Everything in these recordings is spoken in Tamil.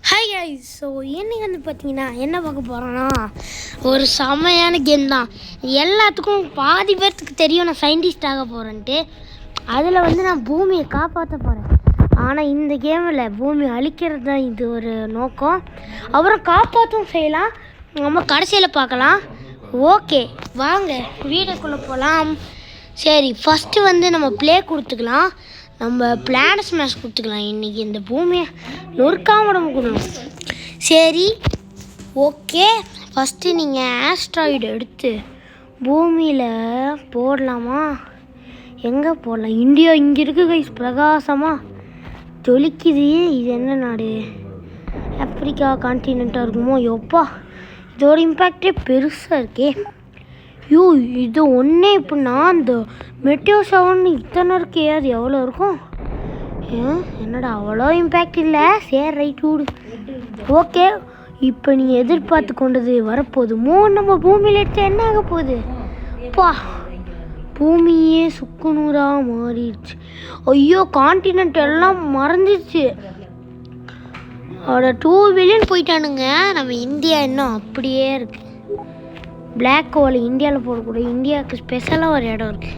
Hi guys. ஸோ இன்னைக்கு வந்து பார்த்தீங்கன்னா என்ன பார்க்க போகிறோன்னா ஒரு செமையான கேம் தான். எல்லாத்துக்கும் பாதி பேர்த்துக்கு தெரியும் நான் சயின்டிஸ்ட் ஆக போகிறேன்ட்டு. அதில் வந்து நான் பூமியை காப்பாற்ற போகிறேன். ஆனால் இந்த கேமில் பூமியை அழிக்கிறது தான் இது ஒரு நோக்கம். அப்புறம் காப்பாற்றும் செய்யலாம், நம்ம கடைசியில் பார்க்கலாம். ஓகே வாங்க வீடியோக்குள்ளே போகலாம். சரி, ஃபஸ்ட்டு வந்து நம்ம ப்ளே கொடுத்துக்கலாம். நம்ம பிளான் ஸ்மாஷ் கொடுத்துக்கலாம். இன்றைக்கி இந்த பூமியை நொறுக்காம நம்ம கொடுக்கணும். சரி ஓகே, ஃபஸ்ட்டு நீங்கள் ஆஸ்ட்ராய்டு எடுத்து பூமியில் போடலாமா? எங்கே போடலாம்? இந்தியா இங்கே இருக்குது கைஸ், பிரகாசமாக ஜொலிக்குது. இது என்ன நாடு? ஆப்ரிக்கா கான்டினெண்ட்டாக இருக்குமோ? எப்பா இதோட இம்பேக்டே பெருசாக இருக்கே. ஐயோ, இது ஒன்றே இப்படின்னா இந்த மெட்டியோ செவன் இத்தனை இருக்கே, அது எவ்வளோ இருக்கும்? என்னடா அவ்வளோ இம்பேக்ட் இல்லை. சரி ரைட் விடு. ஓகே, இப்போ நீங்கள் எதிர்பார்த்து கொண்டது வரப்போகுது. நம்ம பூமியில் எடுத்து என்ன ஆக போகுது? பா, பூமியே சுக்குநூறாக மாறிடுச்சு. ஐயோ, கான்டினென்ட் எல்லாம் மறந்துடுச்சு. அவட 2 பில்லியன் போயிட்டானுங்க. நம்ம இந்தியா இன்னும் அப்படியே இருக்குது. பிளாக் ஹோல் இந்தியாவில் போடக்கூடாது. இந்தியாவுக்கு ஸ்பெஷலாக ஒரு இடம் இருக்குது.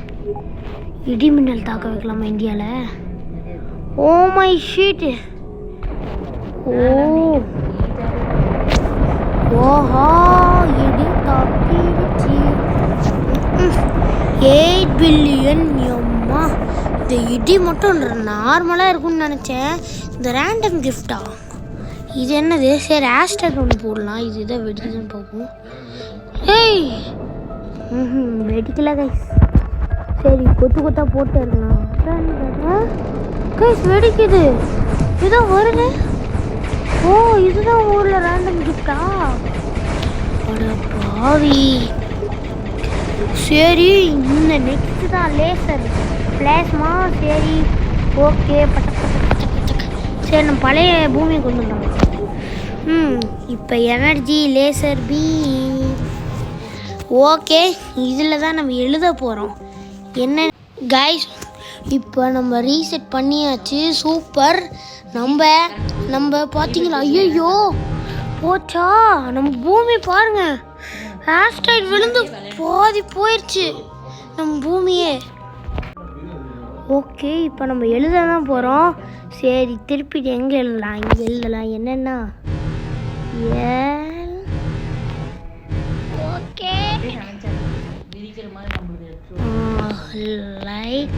இடிமின்னல் தாக்க வைக்கலாமா இந்தியாவில்? Oh my sheet. ஓஹா, இடி தாக்கிடுச்சு. 8 பில்லியன். அம்மா, இந்த இடி மட்டும் நார்மலாக இருக்கும்னு நினச்சேன். இந்த ரேண்டம் கிஃப்டா இது என்னது? சரி ஆஸ்ட்ராய்டு ஒன்று போடலாம். இது இதை வெடிக்குதுன்னு பார்ப்போம். ஏய், வெடிக்கல கைஸ். சரி, கொத்து கொத்தா போட்டு இருக்கலாம். கைஸ் வெடிக்குது. இதுதான் வருது. ஓ, இதுதான் ஊரில் ரேண்டம் கிஃப்டா? அட பாவி. சரி, இந்த நெக்ஸ்ட் தான் லேசர் பிளாஸ்மா. சரி ஓகே, சரி நம்ம பழைய பூமியை கொண்டு வந்தோம். இப்போ எனர்ஜி லேசர் பி. ஓகே, இதில் தான் நம்ம எழுத போகிறோம். என்ன கைஸ், இப்போ நம்ம ரீசெட் பண்ணியாச்சு. சூப்பர். நம்ம பார்த்தீங்களா? ஐயோ போச்சா நம்ம பூமி பாருங்க. ஆஸ்ட்ராய்டு விழுந்து பாதி போயிடுச்சு நம்ம பூமியே. ஓகே, இப்போ நம்ம எழுத தான் போகிறோம். சரி, திருப்பி எங்கே எழுதலாம்? இங்கே எழுதலாம். என்னென்னா ஓகே லைக்.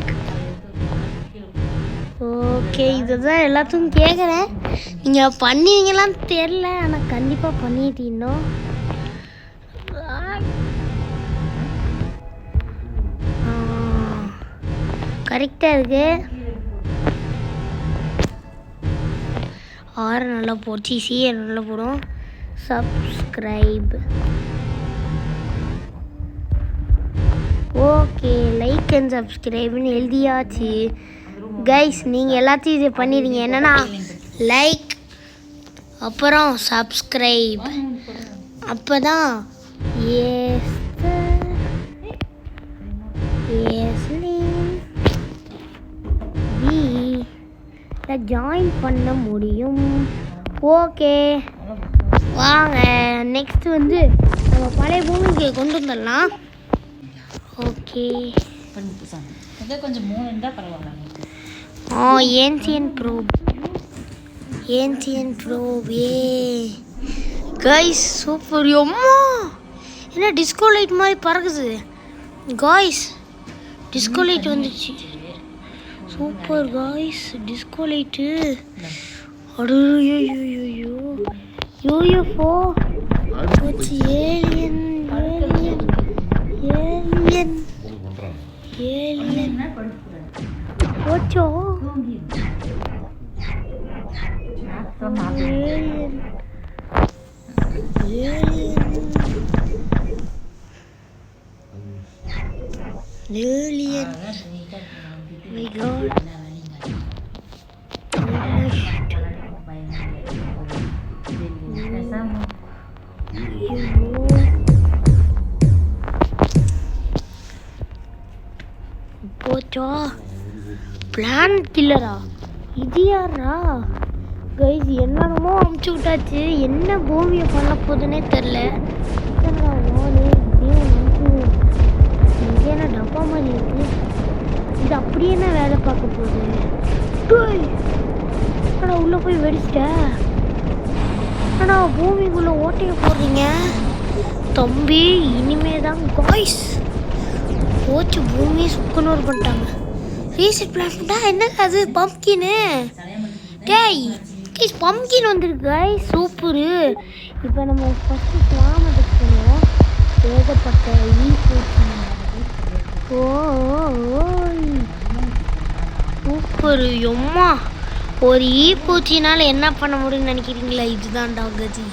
ஓகே, இதுதான் எல்லாத்துக்கும் கேட்குறேன். நீங்கள் பண்ணுவீங்களான்னு தெரில, ஆனால் கண்டிப்பாக பண்ணிட்டீங்க. கரெக்டாக இருக்கு. 6 நல்லா போச்சு. சிஏ நல்லா போடும். சப்ஸ்கிரைப். ஓகே, லைக் அண்ட் சப்ஸ்கிரைப்னு எழுதியாச்சு. கைஸ், நீங்கள் எல்லாத்தையும் இது பண்ணிடுங்க. என்னென்னா லைக், அப்புறம் சப்ஸ்கிரைப். அப்போ தான் ஜாயின் பண்ண முடியும். ஓகே வாங்க, நெக்ஸ்ட் வந்து நம்ம பழைய பூமிக்கு கொண்டு வந்துடலாம். ஓகே, கொஞ்சம் 3 இருந்தால் பரவாயில்ல. ஏன்சியன் ப்ரோப். Guys super. அம்மா, என்ன டிஸ்கோ லைட் மாதிரி பறக்குது காய்ஸ். டிஸ்கோ லைட் வந்துச்சு. Super guys, disco light. அடோயோ யூஎஃப்ஓ போச்சு. ஏலியன் போச்சோ. Alien my god. போச்சோ. பிளான் கில்லரா இது யாரா? கைஸ் கைஸ் என்னென்னமோ அமுச்சு விட்டாச்சு. என்ன பூமியை பண்ண போகுதுன்னே தெரில. இங்கே என்ன டப்பா மாதிரி இருக்கு. இது அப்படியே என்ன வேலை பார்க்க போகுது. ஆனால் உள்ளே போய் வெடிச்சிட்டேன். ஆனால் பூமிக்குள்ளே ஓட்டையை போடுறீங்க தம்பி. இனிமே தான் காய்ஸ் போச்சு. பூமியை சுக்குநூறு பண்ணிட்டாங்க. ரீசெட் பிளான்ட்டா என்ன அது பம்ப்கின்னு. டேய் கைஸ் பம்ப்கின் வந்துருக்கு கைஸ். சூப்பரு. இப்போ நம்ம ஃபஸ்ட்டு ஸ்லாம் எடுத்துக்கணும். ஏகப்பட்ட சூப்பரு. எம்மா ஒரு பூச்சினால் என்ன பண்ண முடியும்னு நினைக்கிறீங்களா? இதுதான்டா கதி.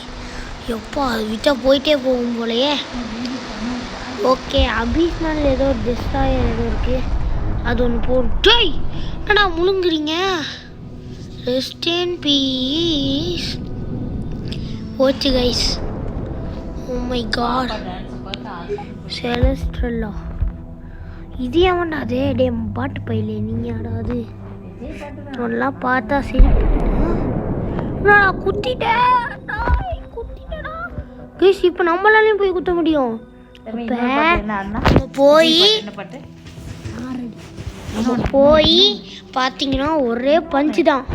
எப்பா அது விட்டால் போயிட்டே போகும் போலையே. ஓகே அபீஸ்னால் ஏதோ டெஸ்டாயர் ஏதோ இருக்குது. அது ஒன்று போட்டு என்னடா முழுங்குறீங்க. Rest in peace. போச்சு கைஸ். Oh my god. செலஸ்ட்ரெல்லா இது ஏமாண்டா அதே டே பாட்டு பையிலே நீங்கள் ஆடாது நல்லா பார்த்தா சரி. குத்திட்டேடா கைஸ். இப்போ நம்மளாலையும் போய் குத்த முடியும். போய் பார்த்தீங்கன்னா ஒரே பஞ்சு தான்.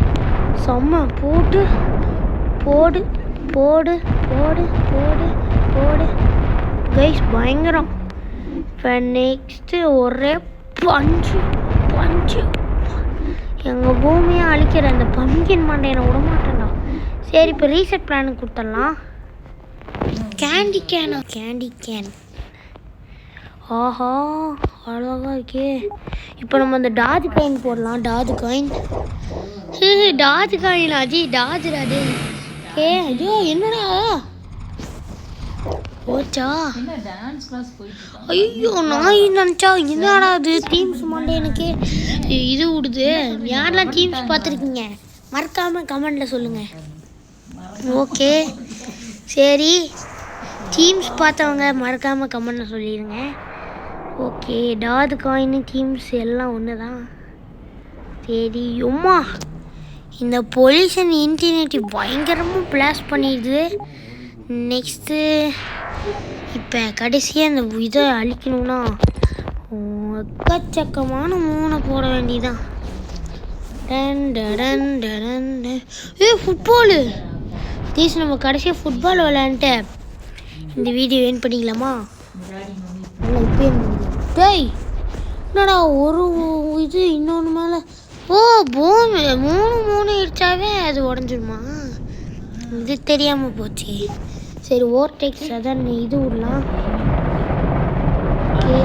செம்ம போட்டு போடு போடு போடு போடு போடு கைஸ் பயங்கரம். இப்போ நெக்ஸ்ட்டு ஒரே பஞ்சு பஞ்சு. எங்கள் பூமியை அழிக்கிற அந்த பம்கின் மண்டையை விட மாட்டேன்டா. சரி இப்போ ரீசெட் பிளானுக்கு கொடுத்துடலாம். கேண்டி கேனா கேண்டி கேன். ஆஹா அழகா இருக்கே. இப்போ நம்ம அந்த டாஜ் காயின் போடலாம். டாஜ் காயின் டாஜ் காயின் அஜி டாஜ் ராஜே. ஏ ஐயோ என்னடா போச்சா. ஐயோ நான் நினச்சா என்னடா அது டீம்ஸ் மண்டே எனக்கு இது விடுது. யாரெல்லாம் டீம்ஸ் பார்த்துருக்கீங்க மறக்காமல் கமெண்டில் சொல்லுங்கள். ஓகே சரி டீம்ஸ் பார்த்தவங்க மறக்காமல் கமெண்டில் சொல்லிடுங்க. ஓகே டாஜ் காயின் டீம்ஸ் எல்லாம் ஒன்று தான். சரி உம்மா இந்த பொல்யூஷன் இன்டர்நெட் பயங்கரமாக பிளாஸ் பண்ணிடுது. நெக்ஸ்ட்டு இப்போ கடைசியாக இந்த இதை அழிக்கணும்னா எக்கச்சக்கமான மூணை போட வேண்டியதான். ஃபுட்பாலு தீஸ் நம்ம கடைசியாக ஃபுட்பால் விளையாண்டுட்டு இந்த வீடியோ ஏன் பண்ணிக்கலாமா? டேய் என்னடா ஒரு இது இன்னொன்று மேலே. ஓ பூமி மூணு அடித்தாவே அது உடஞ்சிடுமா? இது தெரியாமல் போச்சு. சரி ஓவர்டேக்ஸ் அதான் இது விடலாம். ஓகே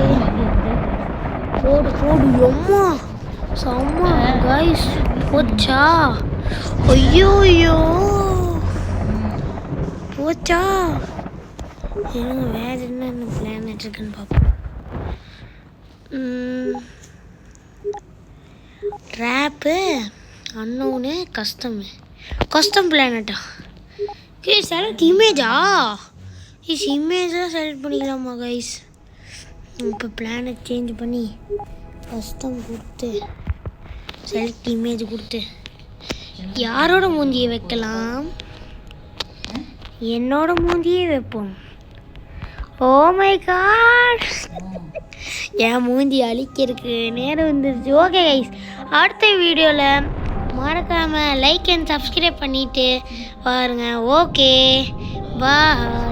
போடு போடு எம்மா செம்ம கைஸ். போச்சா ஐயோ ஐயோ போச்சா. எனக்கு வேறு என்ன பிளானட் இருக்குன்னு பார்ப்போம். ட்ராப்பு அன்னோன்னு கஸ்டம் பிளானட்டா. செலக்ட் இமேஜா. இமேஜாக செலக்ட் பண்ணிக்கலாமா கைஸ்? இப்போ பிளானட் சேஞ்ச் பண்ணி கஸ்டம் கொடுத்து செலக்ட் இமேஜ் கொடுத்து யாரோட மூஞ்சியை வைக்கலாம்? என்னோட மூஞ்சியே வைப்போம். ஓ மை காட் என் மூஞ்சி அழிக்கிறதுக்கு நேரம் வந்துருச்சு. ஓகே கைஸ் அடுத்த வீடியோவில் மறக்காமல் லைக் அண்ட் சப்ஸ்கிரைப் பண்ணிவிட்டு பாருங்கள். Okay bye.